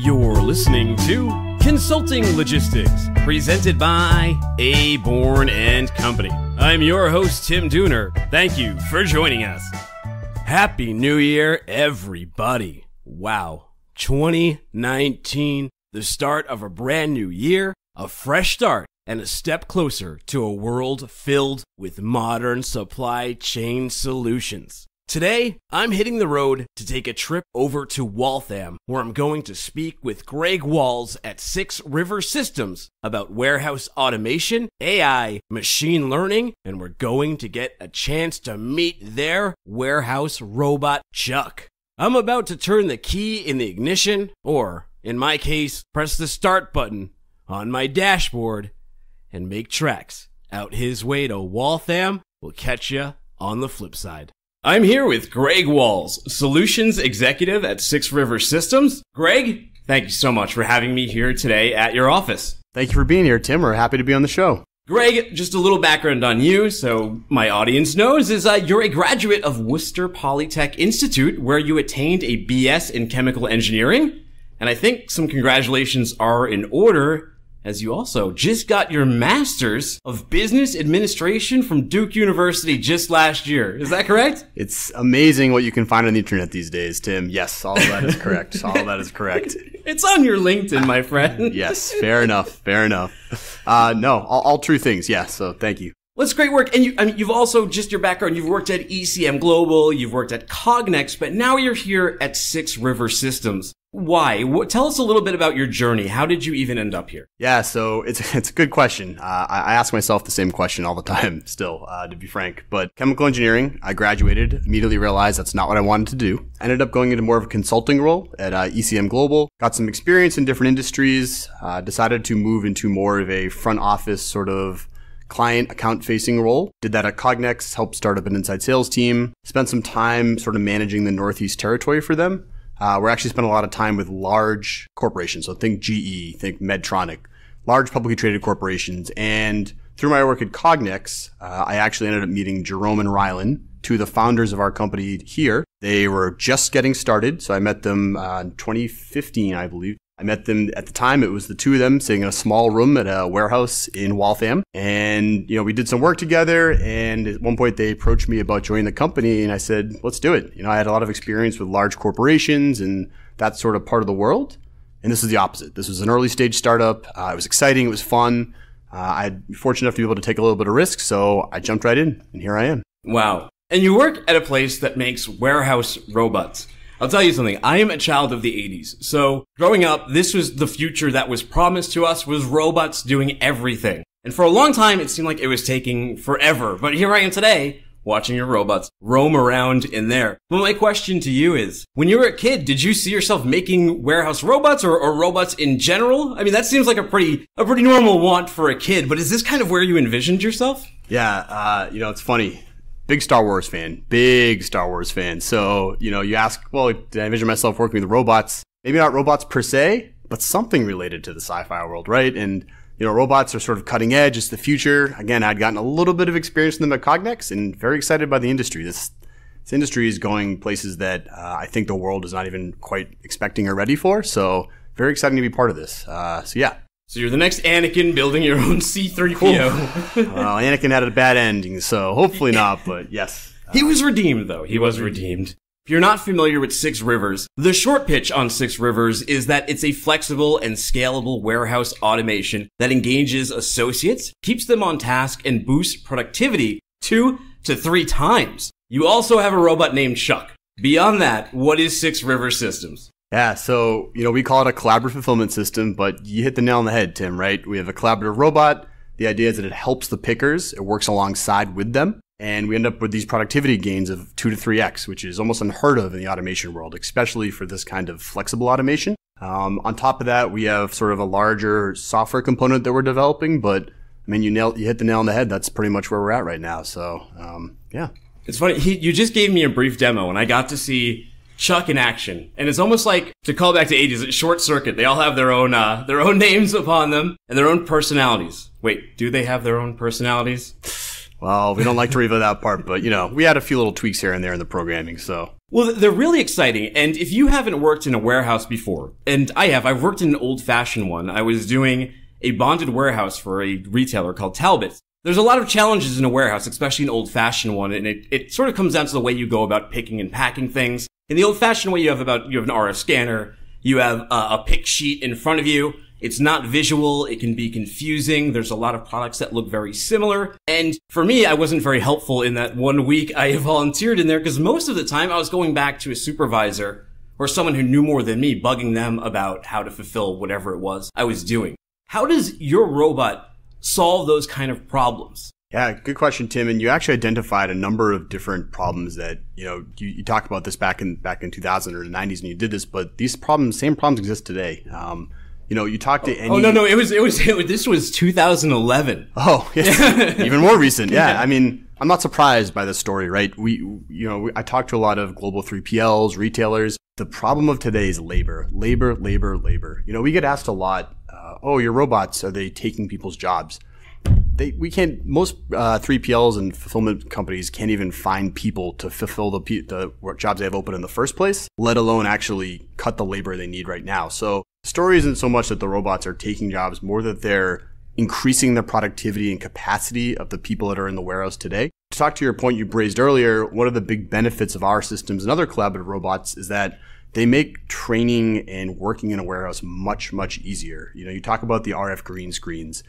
You're listening to Consulting Logistics, presented by Aborn and Company. I'm your host, Tim Dooner. Thank you for joining us. Happy New Year, everybody. Wow, 2019, the start of a brand new year, a fresh start, and a step closer to a world filled with modern supply chain solutions. Today, I'm hitting the road to take a trip over to Waltham, where I'm going to speak with Greg Walz at 6 River Systems about warehouse automation, AI, machine learning, and we're going to get a chance to meet their warehouse robot, Chuck. I'm about to turn the key in the ignition, or, in my case, press the start button on my dashboard and make tracks out his way to Waltham. We'll catch you on the flip side. I'm here with Greg Walz, Solutions Executive at 6 River Systems. Greg, thank you so much for having me here today at your office. Thank you for being here, Tim. We're happy to be on the show. Greg, just a little background on you, so my audience knows, is you're a graduate of Worcester Polytech Institute, where you attained a BS in chemical engineering. And I think some congratulations are in order, as you also just got your Master's of Business Administration from Duke University just last year. Is that correct? It's amazing what you can find on the internet these days, Tim. Yes, all of that is correct. All of that is correct. It's on your LinkedIn, my friend. Yes, fair enough. Fair enough. No, all true things. Yeah, so thank you. Well, it's great work. And you've also, just your background, you've worked at ECM Global, you've worked at Cognex, but now you're here at 6 River Systems. Why? Tell us a little bit about your journey. How did you even end up here? Yeah, so it's a good question. I ask myself the same question all the time still, to be frank. But chemical engineering, I graduated, immediately realized that's not what I wanted to do. Ended up going into more of a consulting role at ECM Global. Got some experience in different industries. Decided to move into more of a front office sort of client account facing role. Did that at Cognex, helped start up an inside sales team. Spent some time sort of managing the Northeast territory for them. We're actually spent a lot of time with large corporations. So think GE, think Medtronic, large publicly traded corporations. And through my work at Cognex, I actually ended up meeting Jerome and Rylan, two of the founders of our company here. They were just getting started. So I met them in 2015, I believe. I met them at the time. It was the two of them sitting in a small room at a warehouse in Waltham. And, we did some work together. And at one point they approached me about joining the company. And I said, let's do it. I had a lot of experience with large corporations and that sort of part of the world. And this is the opposite. This was an early stage startup. It was exciting. It was fun. I'm fortunate enough to be able to take a little bit of risk. So I jumped right in and here I am. Wow. And you work at a place that makes warehouse robots. I'll tell you something, I am a child of the 80s. So growing up, this was the future that was promised to us, was robots doing everything. And for a long time, it seemed like it was taking forever. But here I am today, watching your robots roam around in there. But my question to you is, when you were a kid, did you see yourself making warehouse robots or robots in general? I mean, that seems like a pretty normal want for a kid, but is this kind of where you envisioned yourself? Yeah, it's funny. Big Star Wars fan. So, you ask, well, did I envision myself working with robots? Maybe not robots per se, but something related to the sci-fi world, right? And, robots are sort of cutting edge. It's the future. Again, I'd gotten a little bit of experience in them at Cognex and very excited by the industry. This industry is going places that I think the world is not even quite expecting or ready for. So very exciting to be part of this. Yeah. So you're the next Anakin building your own C-3PO. Well, Anakin had a bad ending, so hopefully not, but yes. He was redeemed, though. He was redeemed. If you're not familiar with 6 Rivers, the short pitch on 6 Rivers is that it's a flexible and scalable warehouse automation that engages associates, keeps them on task, and boosts productivity 2 to 3 times. You also have a robot named Chuck. Beyond that, what is 6 River Systems? Yeah, so, we call it a collaborative fulfillment system, but you hit the nail on the head, Tim, right? We have a collaborative robot. The idea is that it helps the pickers. It works alongside with them. And we end up with these productivity gains of 2 to 3x, which is almost unheard of in the automation world, especially for this kind of flexible automation. On top of that, we have sort of a larger software component that we're developing, but you hit the nail on the head. That's pretty much where we're at right now. So, yeah. It's funny. You just gave me a brief demo and I got to see Chuck in action. And it's almost like, to call back to 80s, it's Short Circuit. They all have their own names upon them and their own personalities. Wait, do they have their own personalities? Well, we don't like to reveal that part, but we had a few little tweaks here and there in the programming, so. Well, they're really exciting. And if you haven't worked in a warehouse before, and I've worked in an old-fashioned one. I was doing a bonded warehouse for a retailer called Talbot's. There's a lot of challenges in a warehouse, especially an old-fashioned one, and it sort of comes down to the way you go about picking and packing things. In the old-fashioned way, you have an RF scanner, you have a pick sheet in front of you. It's not visual. It can be confusing. There's a lot of products that look very similar. And for me, I wasn't very helpful in that 1 week I volunteered in there because most of the time I was going back to a supervisor or someone who knew more than me, bugging them about how to fulfill whatever it was I was doing. How does your robot solve those kind of problems? Yeah, good question, Tim. And you actually identified a number of different problems that, you talked about this back in 2000 or the 90s when you did this, but these same problems exist today. You talk to any... Oh, no, this was 2011. Oh, yes. Even more recent. Yeah. I mean, I'm not surprised by this story, right? I talked to a lot of global 3PLs, retailers. The problem of today is labor. We get asked a lot, your robots, are they taking people's jobs? Most 3PLs and fulfillment companies can't even find people to fulfill the work jobs they have open in the first place, let alone actually cut the labor they need right now. So the story isn't so much that the robots are taking jobs, more that they're increasing the productivity and capacity of the people that are in the warehouse today. To talk to your point you raised earlier, one of the big benefits of our systems and other collaborative robots is that they make training and working in a warehouse much, much easier. You talk about the RF green screens.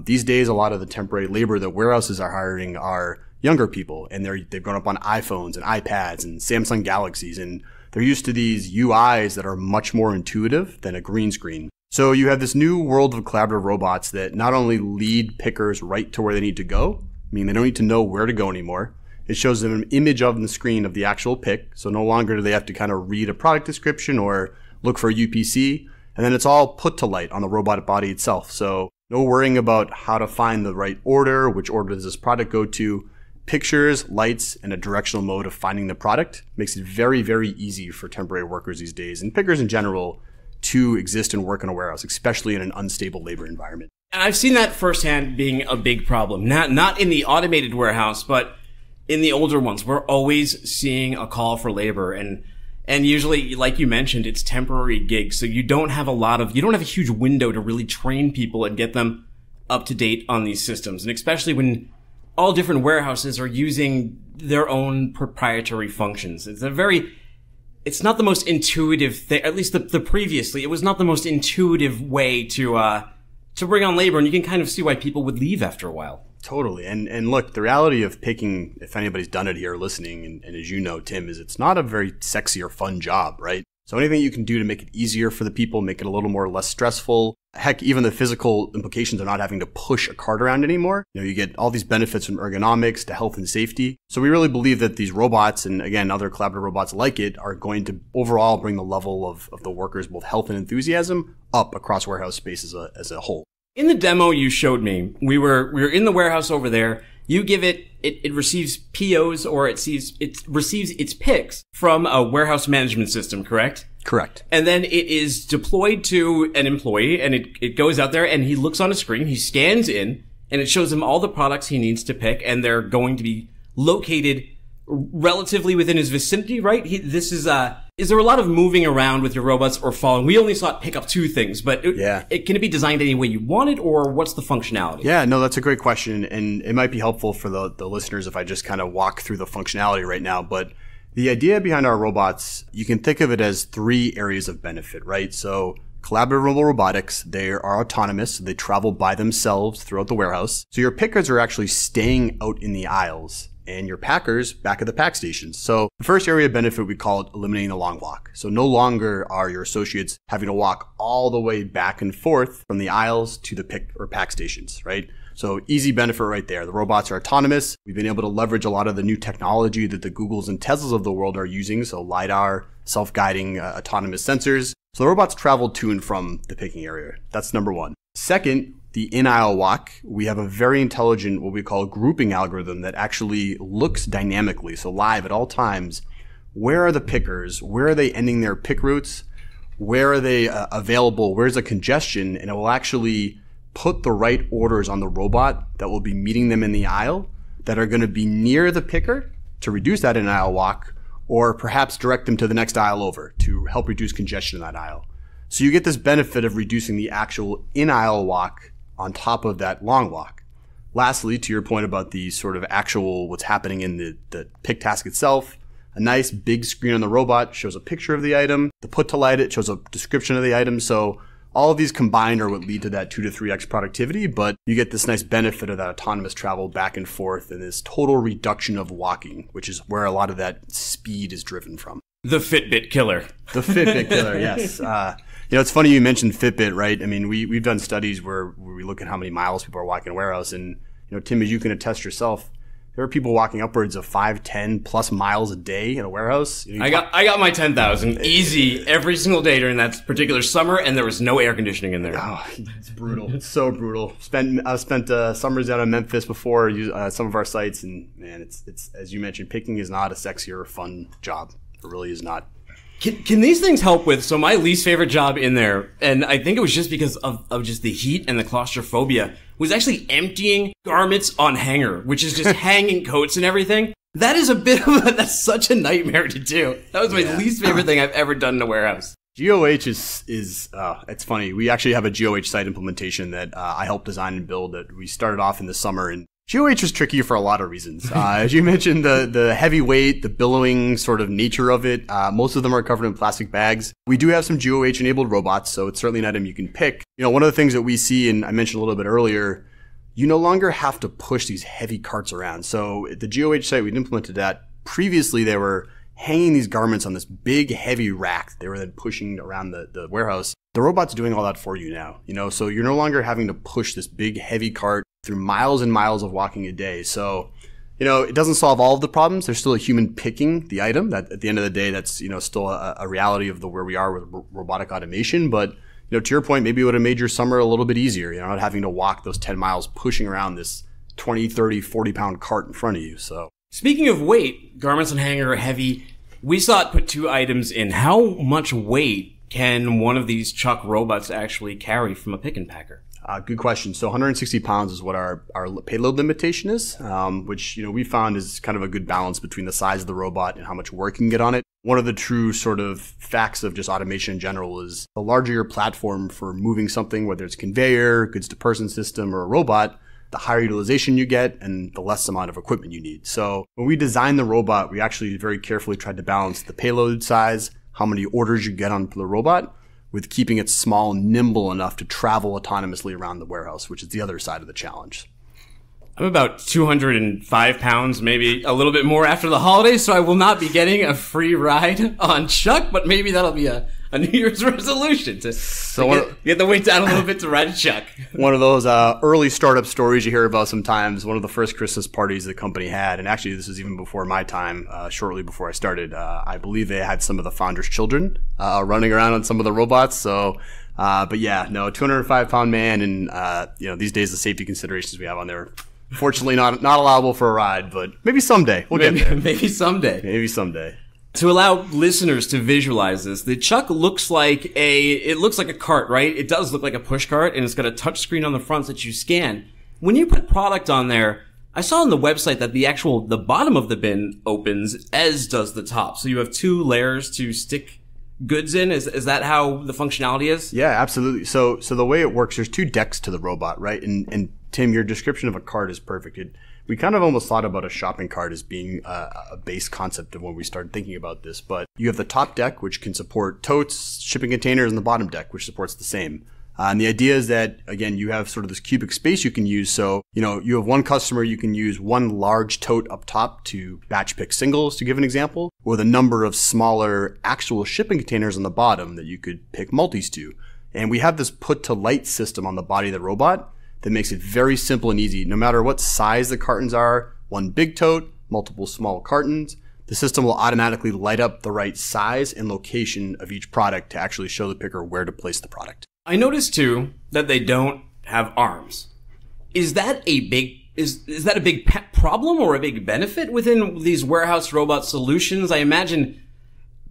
These days, a lot of the temporary labor that warehouses are hiring are younger people, and they've grown up on iPhones and iPads and Samsung Galaxies, and they're used to these UIs that are much more intuitive than a green screen. So you have this new world of collaborative robots that not only lead pickers right to where they need to go, they don't need to know where to go anymore. It shows them an image of the screen of the actual pick, so no longer do they have to kind of read a product description or look for a UPC, and then it's all put to light on the robot body itself. So no worrying about how to find the right order, which order does this product go to. Pictures, lights, and a directional mode of finding the product makes it very, very easy for temporary workers these days, and pickers in general, to exist and work in a warehouse, especially in an unstable labor environment. And I've seen that firsthand being a big problem. Not in the automated warehouse, but in the older ones. We're always seeing a call for labor, and usually, like you mentioned, it's temporary gigs. So you don't have a huge window to really train people and get them up to date on these systems. And especially when all different warehouses are using their own proprietary functions. It's not the most intuitive thing, at least previously, it was not the most intuitive way to bring on labor. And you can kind of see why people would leave after a while. Totally. And look, the reality of picking, if anybody's done it here listening, and as you know, Tim, is it's not a very sexy or fun job, right? So anything you can do to make it easier for the people, make it a little more less stressful. Heck, even the physical implications of not having to push a cart around anymore. You get all these benefits from ergonomics to health and safety. So we really believe that these robots, and again, other collaborative robots like it, are going to overall bring the level of the workers' both health and enthusiasm up across warehouse space as a whole. In the demo you showed me, we were in the warehouse over there. You give it receives POs, or it receives its picks from a warehouse management system, correct? Correct. And then it is deployed to an employee, and it goes out there, and he looks on a screen, he scans in, and it shows him all the products he needs to pick, and they're going to be located relatively within his vicinity, right? Is there a lot of moving around with your robots or following? We only saw it pick up 2 things, but can it be designed any way you want it, or what's the functionality? Yeah, no, that's a great question, and it might be helpful for the listeners if I just kind of walk through the functionality right now. But the idea behind our robots, you can think of it as 3 areas of benefit, right? So collaborative robotics, they are autonomous. So they travel by themselves throughout the warehouse. So your pickers are actually staying out in the aisles, and your packers back at the pack stations. So the first area of benefit, we call it eliminating the long walk. So no longer are your associates having to walk all the way back and forth from the aisles to the pick or pack stations, right? So easy benefit right there. The robots are autonomous. We've been able to leverage a lot of the new technology that the Googles and Teslas of the world are using. So LiDAR, self-guiding autonomous sensors. So the robots travel to and from the picking area. That's number 1. Second, the in-aisle walk, we have a very intelligent, what we call grouping algorithm that actually looks dynamically, so live at all times, where are the pickers, where are they ending their pick routes, where are they available, where's the congestion, and it will actually put the right orders on the robot that will be meeting them in the aisle that are going to be near the picker to reduce that in-aisle walk, or perhaps direct them to the next aisle over to help reduce congestion in that aisle. So you get this benefit of reducing the actual in-aisle walk on top of that long walk. Lastly, to your point about the sort of actual what's happening in the pick task itself, a nice big screen on the robot shows a picture of the item. The put to light it shows a description of the item. So all of these combined are what lead to that 2 to 3x productivity, but you get this nice benefit of that autonomous travel back and forth and this total reduction of walking, which is where a lot of that speed is driven from. The Fitbit killer. The Fitbit killer, yes. It's funny you mentioned Fitbit, right? I mean, we've done studies where we look at how many miles people are walking in a warehouse. And, Tim, as you can attest yourself, there are people walking upwards of 5, 10 plus miles a day in a warehouse. I got my 10,000 easy every single day during that particular summer, and there was no air conditioning in there. Oh, it's brutal. It's so brutal. I've spent summers down in Memphis before, some of our sites, and man, it's as you mentioned, picking is not a sexy or fun job. It really is not. Can these things help with, so my least favorite job in there, and I think it was just because of just the heat and the claustrophobia, was actually emptying garments on hanger, which is just hanging coats and everything. That is that's such a nightmare to do. That was my least favorite thing I've ever done in a warehouse. GOH is it's funny. We actually have a GOH site implementation that I helped design and build that we started off in the summer, and GOH was tricky for a lot of reasons. As you mentioned, the heavy weight, the billowing sort of nature of it. Most of them are covered in plastic bags. We do have some GOH-enabled robots, so it's certainly an item you can pick. One of the things that we see, and I mentioned a little bit earlier, you no longer have to push these heavy carts around. So at the GOH site, we'd implemented that. Previously, they were hanging these garments on this big, heavy rack. They were then pushing around the warehouse. The robot's doing all that for you now, so you're no longer having to push this big, heavy cart through miles and miles of walking a day. So, it doesn't solve all of the problems. There's still a human picking the item. That at the end of the day, that's, still a reality of where we are with robotic automation. But, to your point, maybe it would have made your summer a little bit easier, not having to walk those 10 miles pushing around this 20, 30, 40 pound cart in front of you. So speaking of weight, garments on hanger are heavy. We saw it put 2 items in. How much weight can one of these Chuck robots actually carry from a pick and packer? Good question. So 160 pounds is what our payload limitation is, which, we found is kind of a good balance between the size of the robot and how much work you can get on it. One of the true sort of facts of just automation in general is the larger your platform for moving something, whether it's conveyor, goods to person system, or a robot, the higher utilization you get and the less amount of equipment you need. So when we designed the robot, we actually very carefully tried to balance the payload size, how many orders you get on the robot, with keeping it small and nimble enough to travel autonomously around the warehouse, which is the other side of the challenge. I'm about 205 pounds, maybe a little bit more after the holidays, so I will not be getting a free ride on Chuck, but maybe that'll be a New Year's resolution to get the weight down a little bit to ride a Chuck. One of those early startup stories you hear about sometimes, one of the first Christmas parties the company had, and actually this was even before my time, shortly before I started, I believe they had some of the founders' children running around on some of the robots, so... but yeah, no, 205-pound man, and these days the safety considerations we have on there, fortunately not allowable for a ride, but maybe someday we'll get there. Maybe someday. Maybe someday. To allow listeners to visualize this, the Chuck looks like a cart, right? It does look like a push cart, and it's got a touch screen on the front that you scan. When you put product on there, I saw on the website that the bottom of the bin opens, as does the top. So you have 2 layers to stick goods in. Is that how the functionality is? Yeah, absolutely. So the way it works, there's 2 decks to the robot, right? And Tim, your description of a cart is perfect. We kind of almost thought about a shopping cart as being a base concept of when we started thinking about this. But you have the top deck, which can support totes, shipping containers, and the bottom deck, which supports the same. And the idea is that, again, you have sort of this cubic space you can use. So, you have one customer, you can use one large tote up top to batch pick singles, to give an example, with a number of smaller actual shipping containers on the bottom that you could pick multis to. And we have this put to light system on the body of the robot that makes it very simple and easy. No matter what size the cartons are, one big tote, multiple small cartons, the system will automatically light up the right size and location of each product to actually show the picker where to place the product. I noticed too that they don't have arms. Is that a big problem or a big benefit within these warehouse robot solutions? I imagine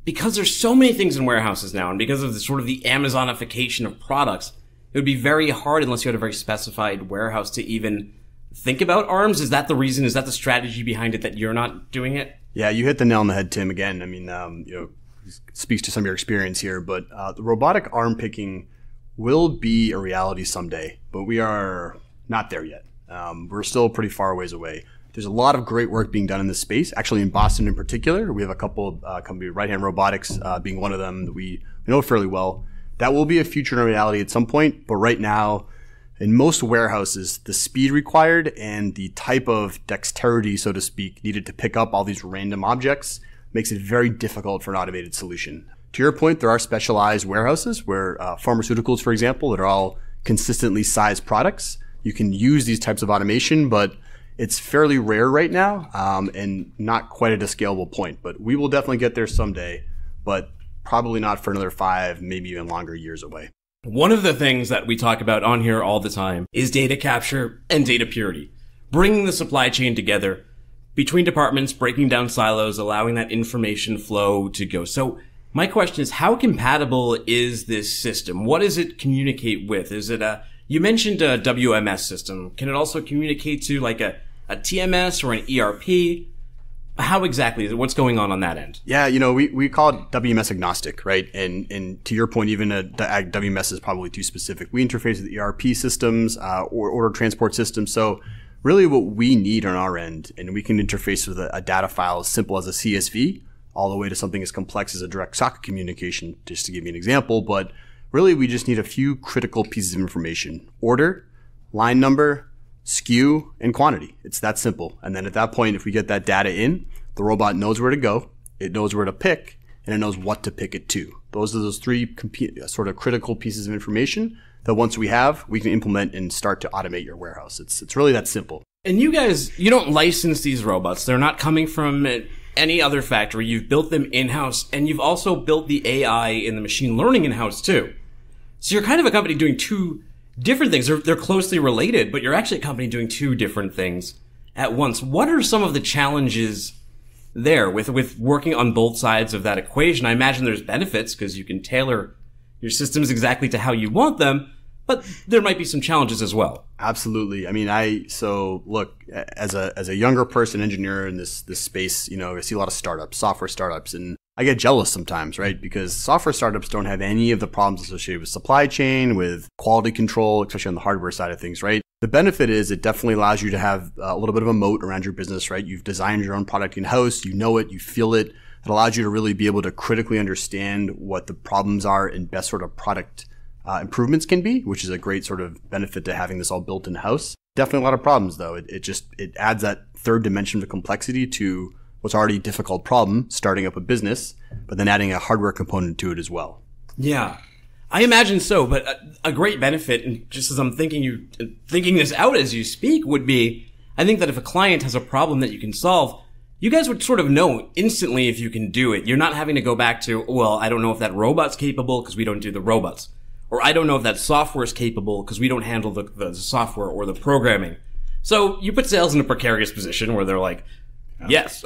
because there's so many things in warehouses now, and because of the sort of the Amazonification of products, it would be very hard unless you had a very specified warehouse to even think about arms? Is that the reason? Is that the strategy behind it that you're not doing it? Yeah, you hit the nail on the head, Tim. Again, I mean, speaks to some of your experience here, but the robotic arm picking will be a reality someday, but we are not there yet. We're still pretty far ways away. There's a lot of great work being done in this space. Actually, in Boston in particular, we have a couple of companies, Right Hand Robotics being one of them that we know fairly well. That will be a future reality at some point, but right now, in most warehouses, the speed required and the type of dexterity, so to speak, needed to pick up all these random objects makes it very difficult for an automated solution. To your point, there are specialized warehouses where pharmaceuticals, for example, that are all consistently sized products. You can use these types of automation, but it's fairly rare right now and not quite at a scalable point. But we will definitely get there someday, but probably not for another 5, maybe even longer years away. One of the things that we talk about on here all the time is data capture and data purity. Bringing the supply chain together between departments, breaking down silos, allowing that information flow to go. So my question is, how compatible is this system? What does it communicate with? Is it you mentioned a WMS system. Can it also communicate to like a TMS or an ERP? How exactly is it? What's going on that end? Yeah, we call it WMS agnostic, right? And to your point, even the WMS is probably too specific. We interface with ERP systems or order transport systems. So really what we need on our end, and we can interface with a data file as simple as a CSV, all the way to something as complex as a direct socket communication, just to give you an example. But really, we just need a few critical pieces of information: order, line number, SKU, and quantity. It's that simple. And then at that point, if we get that data in, the robot knows where to go, it knows where to pick, and it knows what to pick it to. Those are those 3 sort of critical pieces of information that once we have, we can implement and start to automate your warehouse. It's really that simple. And you guys, you don't license these robots. They're not coming from any other factory. You've built them in-house, and you've also built the AI and the machine learning in-house too. So you're kind of a company doing 2 different things. They're closely related, but you're actually a company doing 2 different things at once. What are some of the challenges there with working on both sides of that equation? I imagine there's benefits because you can tailor your systems exactly to how you want them, but there might be some challenges as well. Absolutely. I mean, so look, as a younger person, engineer in this space, I see a lot of startups, software startups, and I get jealous sometimes, right? Because software startups don't have any of the problems associated with supply chain, with quality control, especially on the hardware side of things, right? The benefit is it definitely allows you to have a little bit of a moat around your business, right? You've designed your own product in-house, you know it, you feel it. It allows you to really be able to critically understand what the problems are and best sort of product improvements can be, which is a great sort of benefit to having this all built in-house. Definitely a lot of problems though. It adds that third dimension of complexity to what's already a difficult problem, starting up a business, but then adding a hardware component to it as well. Yeah, I imagine so. But a great benefit, and just as I'm thinking this out as you speak, would be, I think that if a client has a problem that you can solve, you guys would sort of know instantly if you can do it. You're not having to go back to, well, I don't know if that robot's capable because we don't do the robots. Or I don't know if that software is capable because we don't handle the software or the programming. So you put sales in a precarious position where they're like, yes.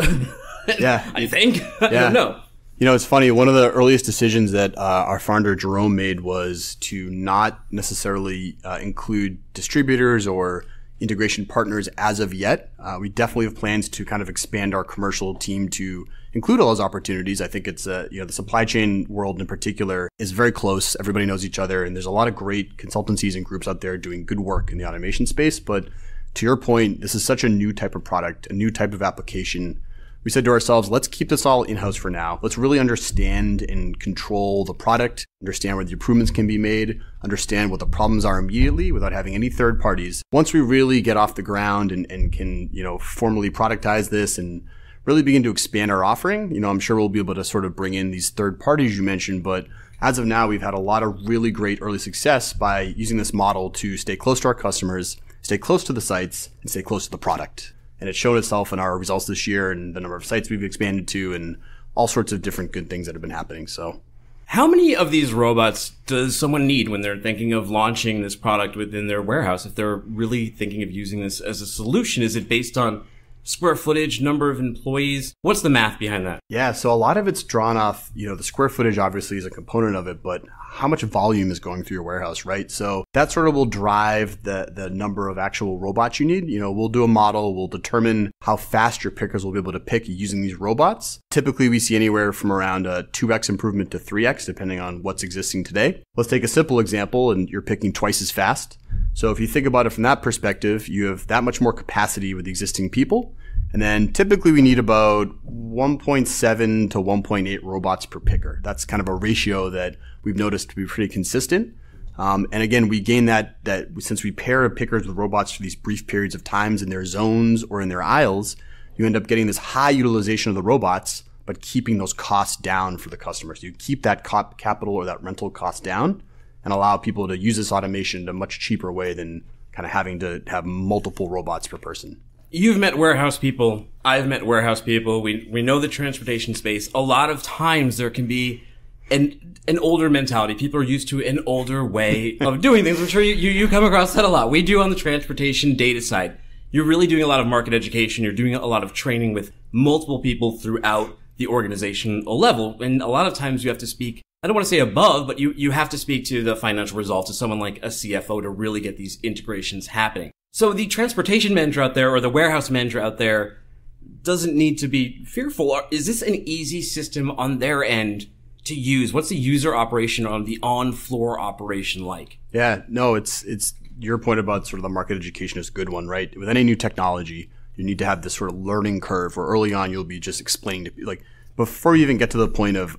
Yeah. I think. I don't know. It's funny. One of the earliest decisions that our founder, Jerome, made was to not necessarily include distributors or integration partners as of yet. We definitely have plans to kind of expand our commercial team to include all those opportunities. I think it's, the supply chain world in particular is very close. Everybody knows each other, and there's a lot of great consultancies and groups out there doing good work in the automation space. But to your point, this is such a new type of product, a new type of application. We said to ourselves, let's keep this all in-house for now. Let's really understand and control the product, understand where the improvements can be made, understand what the problems are immediately without having any third parties. Once we really get off the ground and can, formally productize this and really begin to expand our offering, I'm sure we'll be able to sort of bring in these third parties you mentioned. But as of now, we've had a lot of really great early success by using this model to stay close to our customers, stay close to the sites, and stay close to the product. And it's shown itself in our results this year and the number of sites we've expanded to and all sorts of different good things that have been happening. So, how many of these robots does someone need when they're thinking of launching this product within their warehouse? If they're really thinking of using this as a solution, is it based on square footage, number of employees? What's the math behind that? Yeah, so a lot of it's drawn off, the square footage obviously is a component of it, but how much volume is going through your warehouse, right? So that sort of will drive the number of actual robots you need. We'll do a model, we'll determine how fast your pickers will be able to pick using these robots. Typically, we see anywhere from around a 2x improvement to 3x, depending on what's existing today. Let's take a simple example, and you're picking twice as fast. So if you think about it from that perspective, you have that much more capacity with the existing people. And then typically we need about 1.7 to 1.8 robots per picker. That's kind of a ratio that we've noticed to be pretty consistent. And again, we gain that since we pair pickers with robots for these brief periods of times in their zones or in their aisles, you end up getting this high utilization of the robots, but keeping those costs down for the customers. So you keep that capital or that rental cost down and allow people to use this automation in a much cheaper way than kind of having to have multiple robots per person. You've met warehouse people. I've met warehouse people. We know the transportation space. A lot of times there can be an older mentality. People are used to an older way of doing things. I'm sure you come across that a lot. We do on the transportation data side. You're really doing a lot of market education. You're doing a lot of training with multiple people throughout the organizational level. And a lot of times you have to speak, I don't want to say above, but you have to speak to the financial results of someone like a CFO to really get these integrations happening. So the transportation manager out there or the warehouse manager out there doesn't need to be fearful. Is this an easy system on their end to use? What's the user operation on the on-floor operation like? Yeah, no, it's your point about sort of the market education is a good one, right? With any new technology, you need to have this sort of learning curve where early on you'll be just explaining to like before you even get to the point of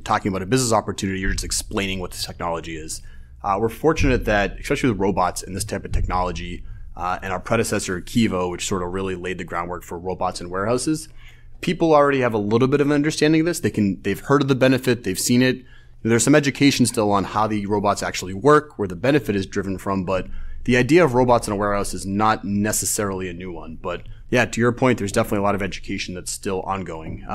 talking about a business opportunity, you're just explaining what this technology is. We're fortunate that, especially with robots and this type of technology, and our predecessor, Kivo, which sort of really laid the groundwork for robots in warehouses. People already have a little bit of an understanding of this. They've heard of the benefit. They've seen it. There's some education still on how the robots actually work, where the benefit is driven from. But the idea of robots in a warehouse is not necessarily a new one. But yeah, to your point, there's definitely a lot of education that's still ongoing.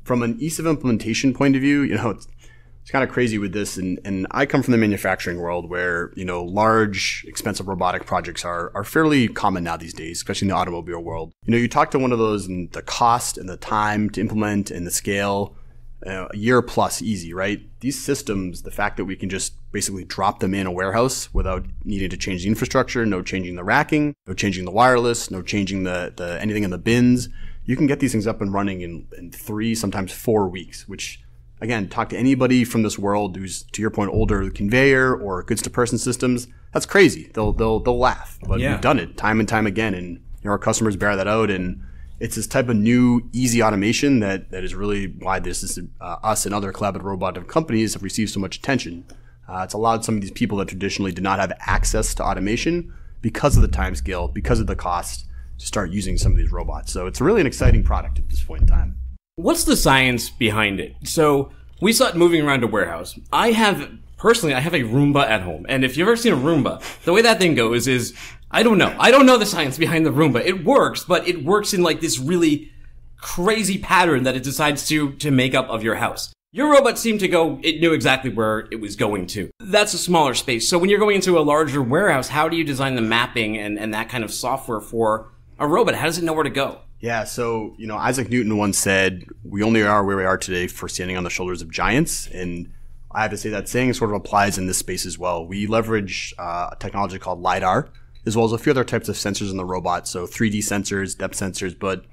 From an ease of implementation point of view, it's kind of crazy with this, and I come from the manufacturing world where, large, expensive robotic projects are fairly common now these days, especially in the automobile world. You talk to one of those and the cost and the time to implement and the scale, a year plus easy, right? These systems, the fact that we can just basically drop them in a warehouse without needing to change the infrastructure, no changing the racking, no changing the wireless, no changing the anything in the bins, you can get these things up and running in 3, sometimes 4 weeks, which again, talk to anybody from this world who's, to your point, older conveyor or goods to person systems. That's crazy. They'll laugh, but We've done it time and time again, and our customers bear that out. And it's this type of new, easy automation that is really why this is us and other collaborative robotic companies have received so much attention. It's allowed some of these people that traditionally did not have access to automation because of the time scale, because of the cost, to start using some of these robots. So it's really an exciting product at this point in time. What's the science behind it? So we saw it moving around a warehouse. I have a Roomba at home. And if you've ever seen a Roomba, the way that thing goes is, I don't know. I don't know the science behind the Roomba. It works, but it works in like this really crazy pattern that it decides to make up of your house. Your robot seemed to go, it knew exactly where it was going to. That's a smaller space. So when you're going into a larger warehouse, how do you design the mapping and that kind of software for a robot? How does it know where to go? Yeah, so, Isaac Newton once said, we only are where we are today for standing on the shoulders of giants. And I have to say that saying sort of applies in this space as well. We leverage a technology called LiDAR, as well as a few other types of sensors in the robot. So 3D sensors, depth sensors, but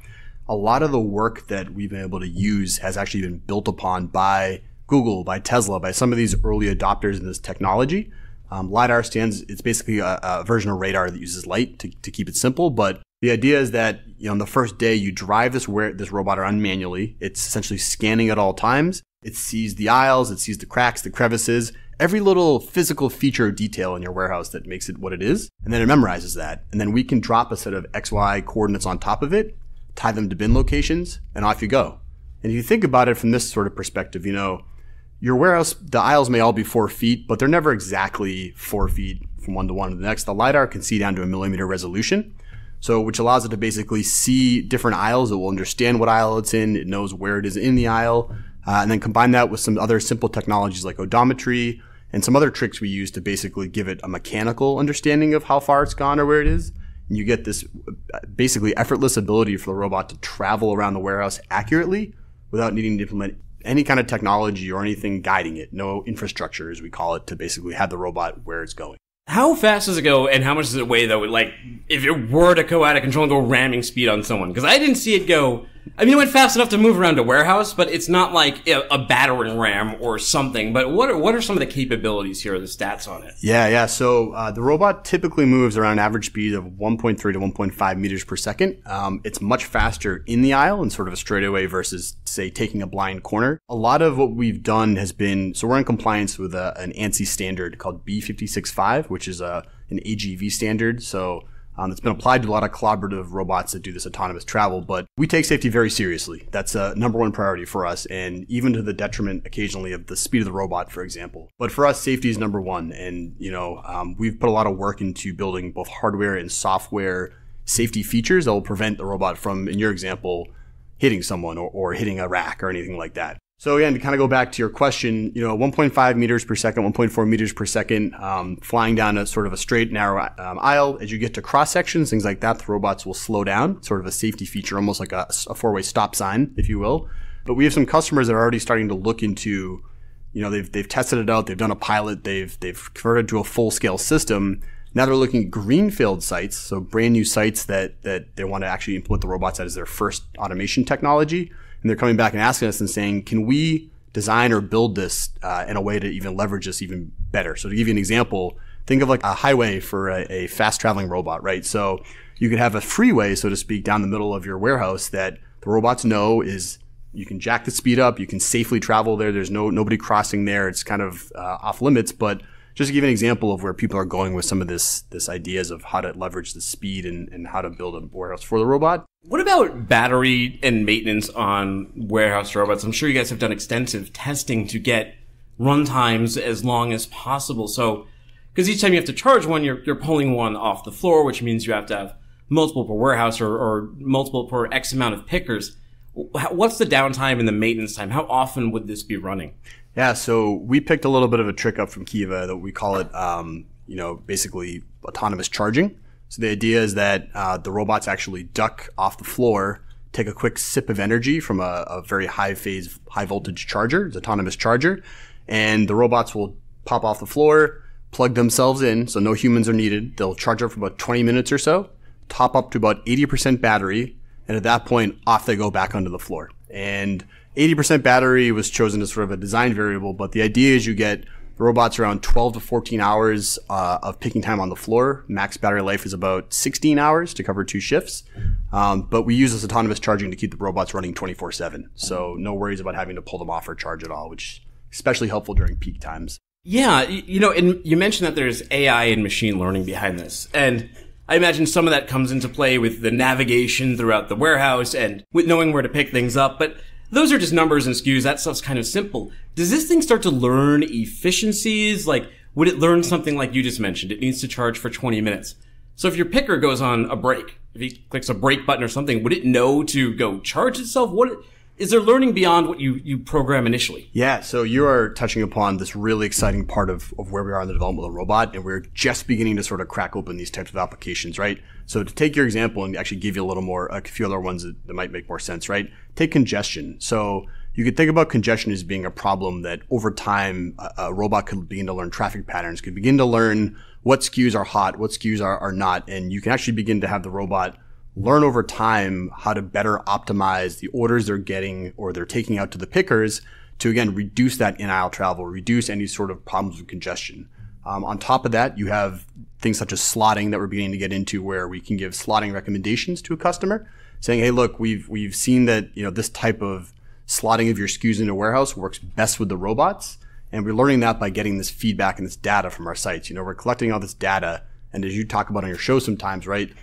a lot of the work that we've been able to use has actually been built upon by Google, by Tesla, by some of these early adopters in this technology. LiDAR it's basically a version of radar that uses light to keep it simple, but the idea is that, on the first day you drive this robot around manually. It's essentially scanning at all times. It sees the aisles, it sees the cracks, the crevices, every little physical feature or detail in your warehouse that makes it what it is. And then it memorizes that. And then we can drop a set of XY coordinates on top of it, tie them to bin locations, and off you go. And if you think about it from this sort of perspective, your warehouse, the aisles may all be 4 feet, but they're never exactly 4 feet from one to one to the next. The LiDAR can see down to a millimeter resolution. So, which allows it to basically see different aisles. It will understand what aisle it's in. It knows where it is in the aisle. And then combine that with some other simple technologies like odometry and some other tricks we use to basically give it a mechanical understanding of how far it's gone or where it is. And you get this basically effortless ability for the robot to travel around the warehouse accurately without needing to implement any kind of technology or anything guiding it. No infrastructure, as we call it, to basically have the robot where it's going. How fast does it go, and how much does it weigh, though? Like, if it were to go out of control and go ramming speed on someone? Because I didn't see it go... I mean, it went fast enough to move around a warehouse, but it's not like a battering ram or something. But what are some of the capabilities here, or the stats on it? Yeah. So the robot typically moves around an average speed of 1.3 to 1.5 meters per second. It's much faster in the aisle and sort of a straightaway versus, say, taking a blind corner. A lot of what we've done has been, so we're in compliance with an ANSI standard called B565, which is an AGV standard. So it's been applied to a lot of collaborative robots that do this autonomous travel, but we take safety very seriously. That's a number one priority for us, and even to the detriment occasionally of the speed of the robot, for example. But for us, safety is number one, and we've put a lot of work into building both hardware and software safety features that will prevent the robot from, in your example, hitting someone or hitting a rack or anything like that. So again, to kind of go back to your question, 1.5 meters per second, 1.4 meters per second, flying down a sort of a straight, narrow aisle. As you get to cross sections, things like that, the robots will slow down, sort of a safety feature, almost like a four-way stop sign, if you will. But we have some customers that are already starting to look into, they've tested it out, they've done a pilot, they've converted to a full-scale system. Now they're looking at greenfield sites, so brand new sites that they want to actually implement the robots as their first automation technology. And they're coming back and asking us and saying, can we design or build this in a way to even leverage this even better? So to give you an example, think of like a highway for a fast traveling robot, right? So you could have a freeway, so to speak, down the middle of your warehouse that the robots know is you can jack the speed up, you can safely travel there. There's nobody crossing there. It's kind of off limits, but just to give an example of where people are going with some of this ideas of how to leverage the speed and how to build a warehouse for the robot. What about battery and maintenance on warehouse robots? I'm sure you guys have done extensive testing to get run times as long as possible. So, because each time you have to charge one, you're pulling one off the floor, which means you have to have multiple per warehouse or multiple per X amount of pickers. What's the downtime and the maintenance time? How often would this be running? Yeah, so we picked a little bit of a trick up from Kiva that we call it, basically autonomous charging. So the idea is that the robots actually duck off the floor, take a quick sip of energy from a very high phase, high voltage charger, it's an autonomous charger, and the robots will pop off the floor, plug themselves in, so no humans are needed. They'll charge up for about 20 minutes or so, top up to about 80% battery, and at that point, off they go back onto the floor. And 80% battery was chosen as sort of a design variable, but the idea is you get the robots around 12 to 14 hours of picking time on the floor. Max battery life is about 16 hours to cover 2 shifts. But we use this autonomous charging to keep the robots running 24/7. So no worries about having to pull them off or charge at all, which is especially helpful during peak times. Yeah, and you mentioned that there's AI and machine learning behind this. And I imagine some of that comes into play with the navigation throughout the warehouse and with knowing where to pick things up. But those are just numbers and SKUs. That stuff's kind of simple. Does this thing start to learn efficiencies? Like, would it learn something like you just mentioned? It needs to charge for 20 minutes. So if your picker goes on a break, if he clicks a break button or something, would it know to go charge itself? What is there learning beyond what you program initially? Yeah, so you are touching upon this really exciting part of where we are in the development of the robot, and we're just beginning to sort of crack open these types of applications, right? So to take your example and actually give you a little more, a few other ones that might make more sense, right? Take congestion. So you could think about congestion as being a problem that over time, a robot could begin to learn traffic patterns, could begin to learn what SKUs are hot, what SKUs are not, and you can actually begin to have the robot learn over time how to better optimize the orders they're getting or they're taking out to the pickers to, again, reduce that in-aisle travel, reduce any sort of problems with congestion. On top of that, you have things such as slotting that we're beginning to get into where we can give slotting recommendations to a customer saying, hey, look, we've seen that, this type of slotting of your SKUs into a warehouse works best with the robots. And we're learning that by getting this feedback and this data from our sites. We're collecting all this data. And as you talk about on your show sometimes, right?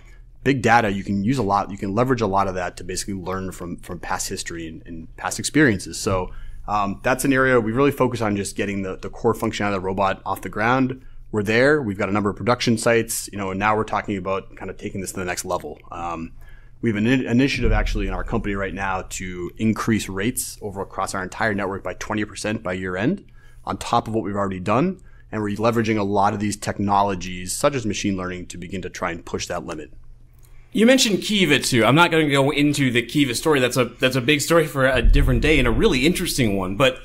Big data, you can use a lot, you can leverage a lot of that to basically learn from past history and past experiences. So that's an area we really focus on, just getting the core functionality of the robot off the ground. We're there. We've got a number of production sites, and now we're talking about kind of taking this to the next level. We have an initiative actually in our company right now to increase rates across our entire network by 20% by year end, on top of what we've already done. And we're leveraging a lot of these technologies, such as machine learning, to begin to try and push that limit. You mentioned Kiva too. I'm not going to go into the Kiva story. That's a big story for a different day and a really interesting one. But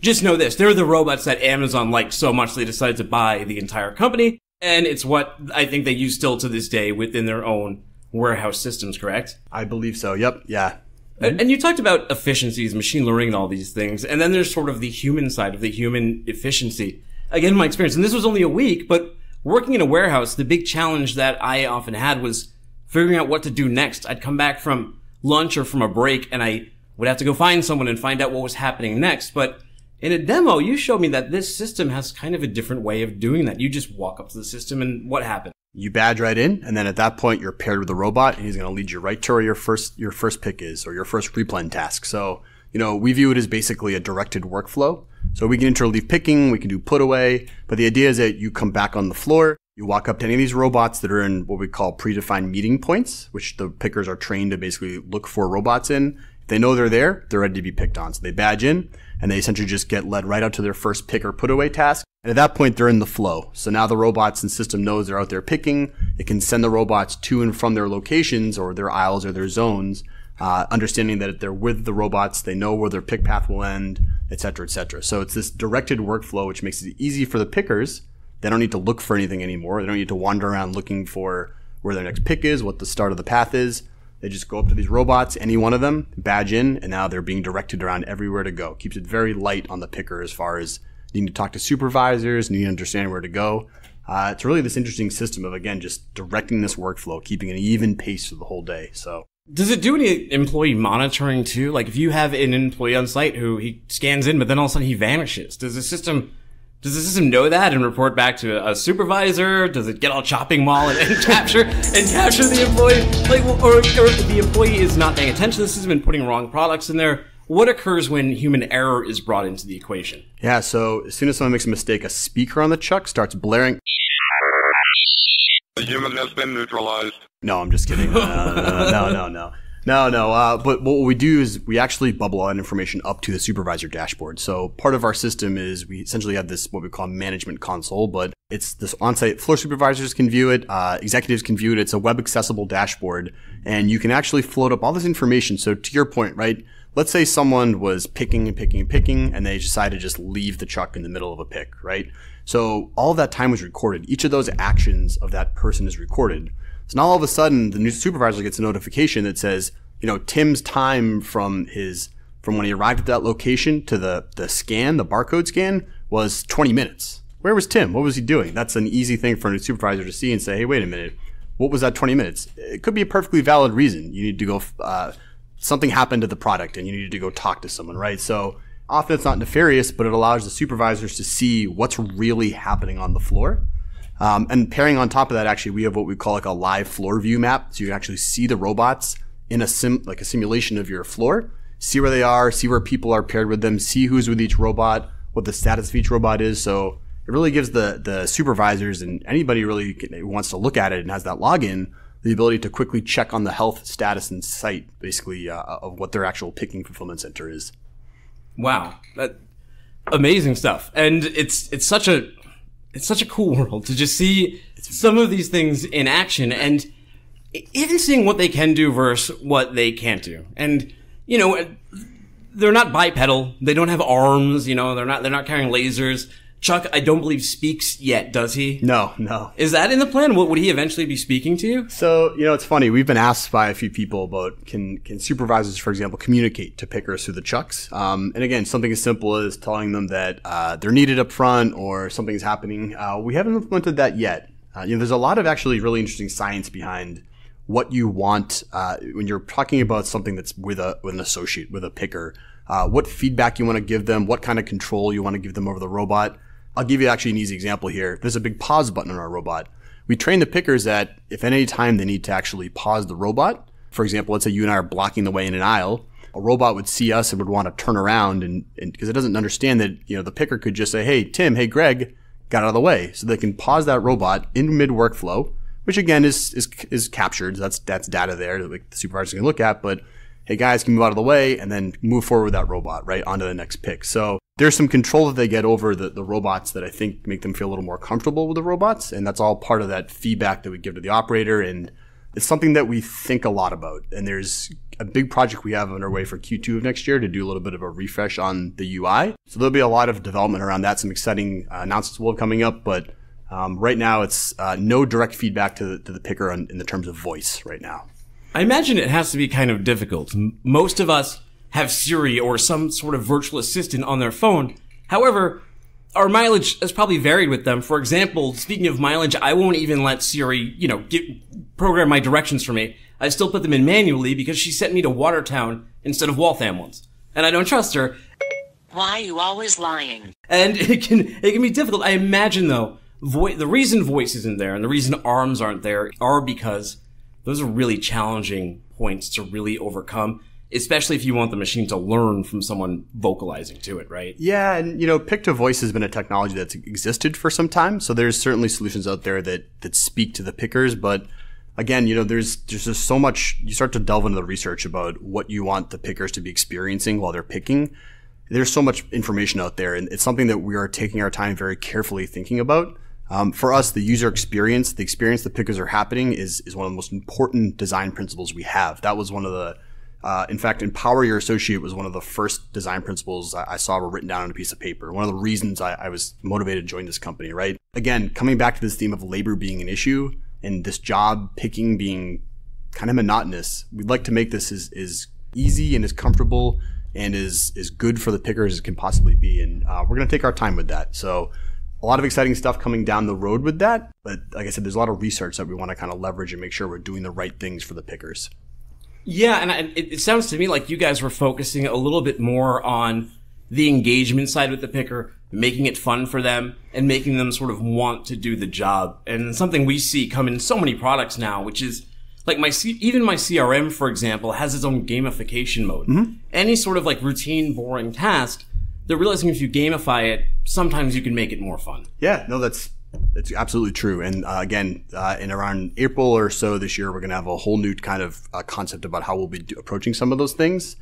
just know this. They're the robots that Amazon liked so much they decided to buy the entire company. And it's what I think they use still to this day within their own warehouse systems, correct? I believe so. Yep. Yeah. And you talked about efficiencies, machine learning, and all these things. And then there's sort of the human side of the human efficiency. Again, my experience, and this was only a week, but working in a warehouse, the big challenge that I often had was figuring out what to do next. I'd come back from lunch or from a break, and I would have to go find someone and find out what was happening next. But in a demo, you showed me that this system has kind of a different way of doing that. You just walk up to the system, and what happened? You badge right in, and then at that point, you're paired with a robot, and he's going to lead you right to where your first pick is, or your first replen task. So, we view it as basically a directed workflow. So we can interleave picking, we can do put away, but the idea is that you come back on the floor, you walk up to any of these robots that are in what we call predefined meeting points, which the pickers are trained to basically look for robots in. If they know they're there, they're ready to be picked on. So they badge in, and they essentially just get led right out to their first pick or put away task. And at that point, they're in the flow. So now the robots and system knows they're out there picking. It can send the robots to and from their locations or their aisles or their zones, understanding that if they're with the robots, they know where their pick path will end, et cetera, et cetera. So it's this directed workflow, which makes it easy for the pickers. They don't need to look for anything anymore. They don't need to wander around looking for where their next pick is, what the start of the path is. They just go up to these robots, any one of them, badge in, and now they're being directed around everywhere to go. Keeps it very light on the picker as far as needing to talk to supervisors, needing to understand where to go. It's really this interesting system of, again, just directing this workflow, keeping an even pace for the whole day. So, does it do any employee monitoring too? Like if you have an employee on site who he scans in, but then all of a sudden he vanishes, does the system know that and report back to a supervisor? Does it get all chopping mall and capture the employee? Like, or if the employee is not paying attention to the system and putting wrong products in there, what occurs when human error is brought into the equation? Yeah, so as soon as someone makes a mistake, a speaker on the truck starts blaring. The human has been neutralized. No, I'm just kidding. No. But what we do is we actually bubble all that information up to the supervisor dashboard. So part of our system is we essentially have this, what we call management console, but it's this on-site floor supervisors can view it, executives can view it. It's a web accessible dashboard, and you can actually float up all this information. So to your point, right? Let's say someone was picking, and they decided to just leave the truck in the middle of a pick, right? So all of that time was recorded. Each of those actions of that person is recorded. So now all of a sudden, the new supervisor gets a notification that says, Tim's time from when he arrived at that location to the barcode scan was 20 minutes. Where was Tim? What was he doing? That's an easy thing for a new supervisor to see and say, hey, wait a minute. What was that 20 minutes? It could be a perfectly valid reason. You need to go, something happened to the product and you needed to go talk to someone, right? So often it's not nefarious, but it allows the supervisors to see what's really happening on the floor. And pairing on top of that, actually, we have what we call like a live floor view map. So you can actually see the robots in a simulation of your floor, see where they are, see where people are paired with them, see who's with each robot, what the status of each robot is. So it really gives the supervisors and anybody really who wants to look at it and has that login the ability to quickly check on the health status and site, basically, of what their actual picking fulfillment center is. Wow. Amazing stuff. And it's such a cool world to just see some of these things in action and even seeing what they can do versus what they can't do. And, they're not bipedal. They don't have arms, they're not carrying lasers. Chuck, I don't believe speaks yet, does he? No. Is that in the plan? Would he eventually be speaking to you? So, it's funny. We've been asked by a few people about can supervisors, for example, communicate to pickers through the trucks? And again, something as simple as telling them that they're needed up front or something is happening. We haven't implemented that yet. There's a lot of actually really interesting science behind what you want when you're talking about something that's with an associate, with a picker. What feedback you want to give them, what kind of control you want to give them over the robot. I'll give you actually an easy example here. There's a big pause button on our robot. We train the pickers that if at any time they need to actually pause the robot, for example, let's say you and I are blocking the way in an aisle, a robot would see us and would want to turn around and because it doesn't understand that, the picker could just say, hey, Tim, hey, Greg, got out of the way. So they can pause that robot in mid workflow, which again is captured. That's data there that the supervisor can look at, but hey guys, can move out of the way and then move forward with that robot, right, onto the next pick. So there's some control that they get over the robots that I think make them feel a little more comfortable with the robots. And that's all part of that feedback that we give to the operator and it's something that we think a lot about. And there's a big project we have underway for Q2 of next year to do a little bit of a refresh on the UI. So there'll be a lot of development around that, some exciting announcements will have coming up. But right now, it's no direct feedback to the picker in the terms of voice right now. I imagine it has to be kind of difficult. Most of us have Siri or some sort of virtual assistant on their phone. However, our mileage has probably varied with them. For example, speaking of mileage, I won't even let Siri, program my directions for me. I still put them in manually because she sent me to Watertown instead of Waltham once. And I don't trust her. Why are you always lying? And it can be difficult. I imagine, though, the reason voice isn't there and the reason arms aren't there are because those are really challenging points to really overcome, especially if you want the machine to learn from someone vocalizing to it, right? Yeah, and pick-to-voice has been a technology that's existed for some time, so there's certainly solutions out there that speak to the pickers, but again, there's just so much. You start to delve into the research about what you want the pickers to be experiencing while they're picking. There's so much information out there, and it's something that we are taking our time very carefully thinking about. For us, the user experience, the experience the pickers are happening is one of the most important design principles we have. That was one of the, in fact, empower your associate was one of the first design principles I saw were written down on a piece of paper. One of the reasons I was motivated to join this company, right? Again, coming back to this theme of labor being an issue and this job picking being kind of monotonous, we'd like to make this as easy and as comfortable and as good for the pickers as it can possibly be. And we're going to take our time with that. So a lot of exciting stuff coming down the road with that. But like I said, there's a lot of research that we want to kind of leverage and make sure we're doing the right things for the pickers. Yeah, and it sounds to me like you guys were focusing a little bit more on the engagement side with the picker, making it fun for them and making them sort of want to do the job. And something we see come in so many products now, which is like even my CRM, for example, has its own gamification mode. Mm-hmm. Any sort of like routine, boring task, they're realizing if you gamify it, sometimes you can make it more fun. Yeah, no, that's absolutely true. And again, in around April or so this year, we're going to have a whole new kind of concept about how we'll be approaching some of those things.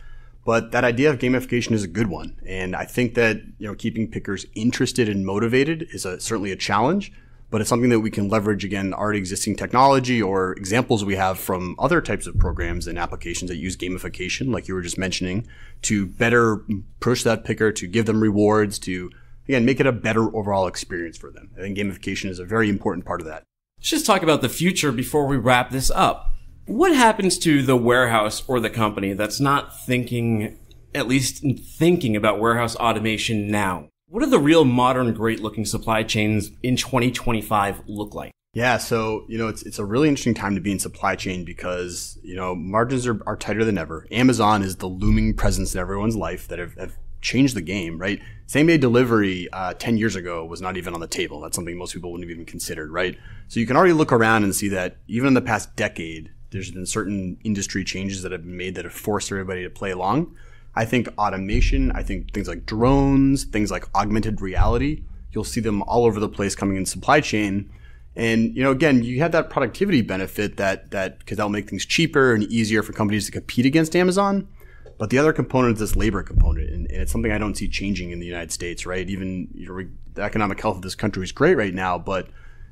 But that idea of gamification is a good one. And I think that keeping pickers interested and motivated is certainly a challenge. But it's something that we can leverage, again, already existing technology or examples we have from other types of programs and applications that use gamification, like you were just mentioning, to better push that picker, to give them rewards, to, again, make it a better overall experience for them. I think gamification is a very important part of that. Let's just talk about the future before we wrap this up. What happens to the warehouse or the company that's not thinking, at least thinking about warehouse automation now? What do the real modern, great-looking supply chains in 2025 look like? Yeah, so, it's a really interesting time to be in supply chain because, margins are tighter than ever. Amazon is the looming presence in everyone's life that have changed the game, right? Same-day delivery 10 years ago was not even on the table. That's something most people wouldn't have even considered, right? So you can already look around and see that even in the past decade, there's been certain industry changes that have been made that have forced everybody to play along. I think automation, I think things like drones, things like augmented reality, you'll see them all over the place coming in supply chain. And, again, you have that productivity benefit that because that'll make things cheaper and easier for companies to compete against Amazon. But the other component is this labor component. And it's something I don't see changing in the United States, right? Even the economic health of this country is great right now, but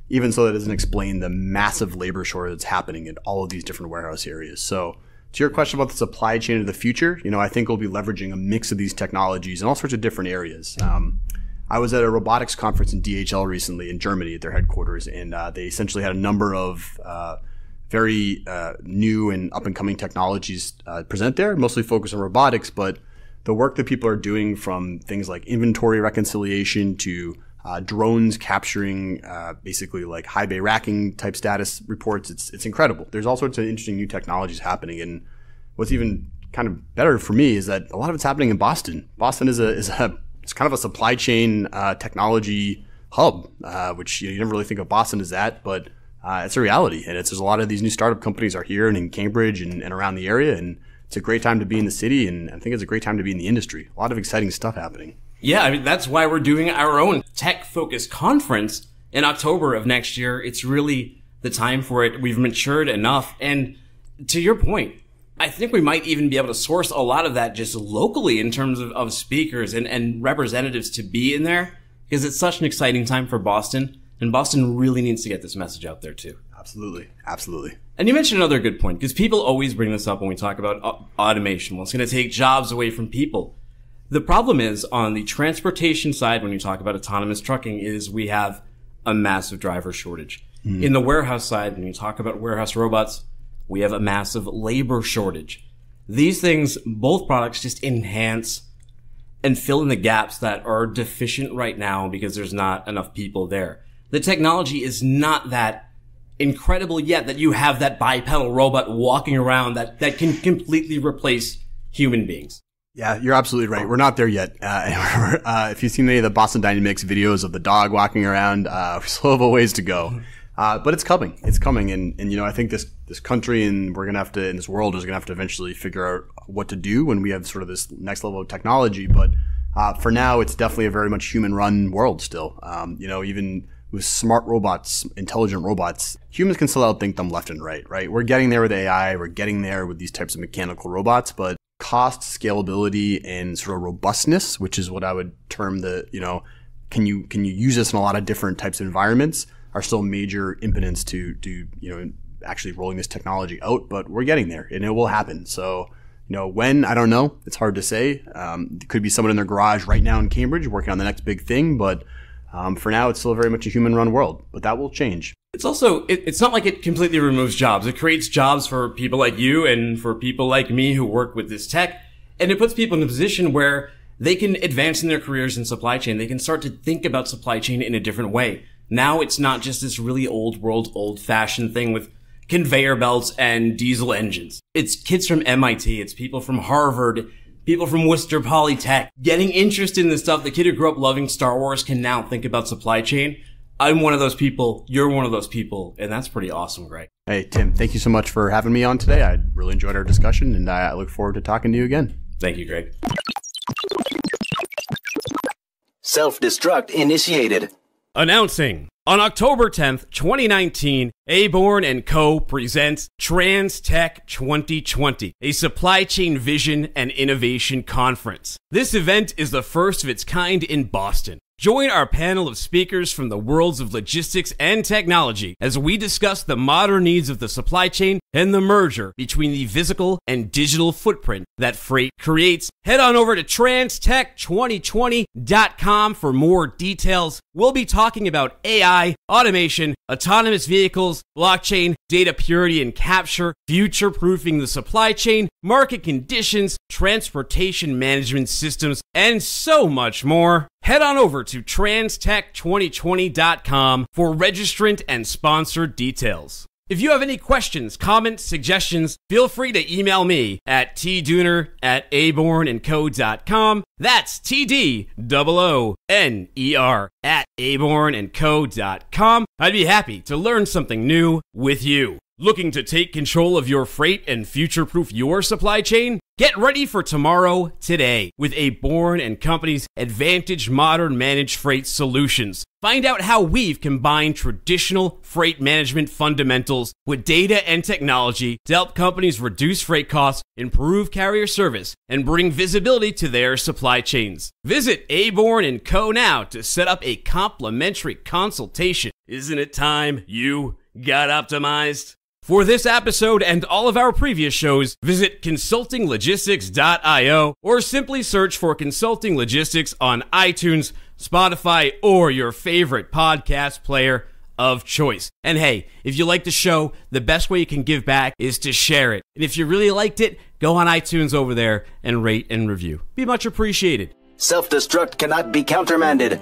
even so, that doesn't explain the massive labor shortage that's happening in all of these different warehouse areas. So to your question about the supply chain of the future, I think we'll be leveraging a mix of these technologies in all sorts of different areas. I was at a robotics conference in DHL recently in Germany at their headquarters, and they essentially had a number of very new and up-and-coming technologies present there, mostly focused on robotics, but the work that people are doing from things like inventory reconciliation to drones capturing basically like high bay racking type status reports. It's incredible. There's all sorts of interesting new technologies happening. And what's even kind of better for me is that a lot of it's happening in Boston. Boston it's kind of a supply chain technology hub, which you never really think of Boston as that, but it's a reality. And there's a lot of these new startup companies are here and in Cambridge and around the area. And it's a great time to be in the city. And I think it's a great time to be in the industry. A lot of exciting stuff happening. Yeah, that's why we're doing our own tech-focused conference in October of next year. It's really the time for it. We've matured enough. And to your point, I think we might even be able to source a lot of that just locally in terms of speakers and representatives to be in there because it's such an exciting time for Boston. And Boston really needs to get this message out there too. Absolutely. Absolutely. And you mentioned another good point, because people always bring this up when we talk about automation. Well, it's going to take jobs away from people. The problem is, on the transportation side, when you talk about autonomous trucking, is we have a massive driver shortage. In the warehouse side, when you talk about warehouse robots, we have a massive labor shortage. These things, both products, just enhance and fill in the gaps that are deficient right now because there's not enough people there. The technology is not that incredible yet that you have that bipedal robot walking around that can completely replace human beings. Yeah, you're absolutely right. We're not there yet. If you've seen any of the Boston Dynamics videos of the dog walking around, we still have a ways to go. But it's coming. It's coming. And you know, I think this country and we're going to have to, in this world, is going to have to eventually figure out what to do when we have sort of this next level of technology. But for now, it's definitely a very much human-run world still. You know, even with smart robots, intelligent robots, humans can still outthink them left and right? We're getting there with AI. We're getting there with these types of mechanical robots, but cost, scalability, and sort of robustness, which is what I would term the, you know, can you use this in a lot of different types of environments, are still major impediments to you know, actually rolling this technology out. But we're getting there, and it will happen. So, you know, when, I don't know. It's hard to say. It could be someone in their garage right now in Cambridge working on the next big thing, but for now, it's still very much a human-run world. But that will change. It's also, it's not like it completely removes jobs. It creates jobs for people like you and for people like me who work with this tech. And it puts people in a position where they can advance in their careers in supply chain. They can start to think about supply chain in a different way. Now it's not just this really old world, old-fashioned thing with conveyor belts and diesel engines. It's kids from MIT. It's people from Harvard, people from Worcester Polytech getting interested in this stuff. The kid who grew up loving Star Wars can now think about supply chain. I'm one of those people. You're one of those people. And that's pretty awesome, Greg. Hey, Tim, thank you so much for having me on today. I really enjoyed our discussion, and I look forward to talking to you again. Thank you, Greg. Self-destruct initiated. Announcing on October 10th, 2019, Aborn & Co. presents TransTech 2020, a supply chain vision and innovation conference. This event is the first of its kind in Boston. Join our panel of speakers from the worlds of logistics and technology as we discuss the modern needs of the supply chain and the merger between the physical and digital footprint that freight creates. Head on over to transtech2020.com for more details. We'll be talking about AI, automation, autonomous vehicles, blockchain, data purity and capture, future-proofing the supply chain, market conditions, transportation management systems, and so much more. Head on over to transtech2020.com for registrant and sponsor details. If you have any questions, comments, suggestions, feel free to email me at tdooner@abornandco.com. That's TDOONER@abornandco.com. I'd be happy to learn something new with you. Looking to take control of your freight and future-proof your supply chain? Get ready for tomorrow today with Aborn & Company's Advantage Modern Managed Freight Solutions. Find out how we've combined traditional freight management fundamentals with data and technology to help companies reduce freight costs, improve carrier service, and bring visibility to their supply chains. Visit Aborn & Co. now to set up a complimentary consultation. Isn't it time you got optimized? For this episode and all of our previous shows, visit consultinglogistics.io or simply search for Consulting Logistics on iTunes, Spotify, or your favorite podcast player of choice. And hey, if you like the show, the best way you can give back is to share it. And if you really liked it, go on iTunes over there and rate and review. Be much appreciated. Self-destruct cannot be countermanded.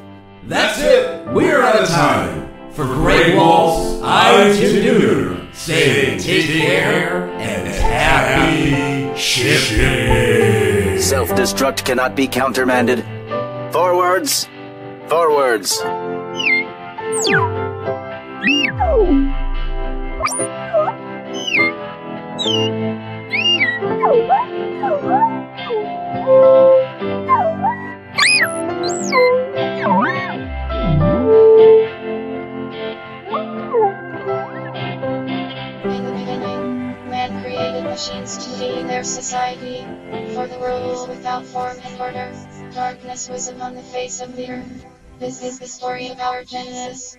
That's it. We're out of time. For Greg Walz, I'm Tim Dooner, saying take care and happy shipping. Self-destruct cannot be countermanded. Forwards. Forwards. Machines to lead their society, for the world without form and order, darkness was upon the face of the earth. This is the story of our Genesis.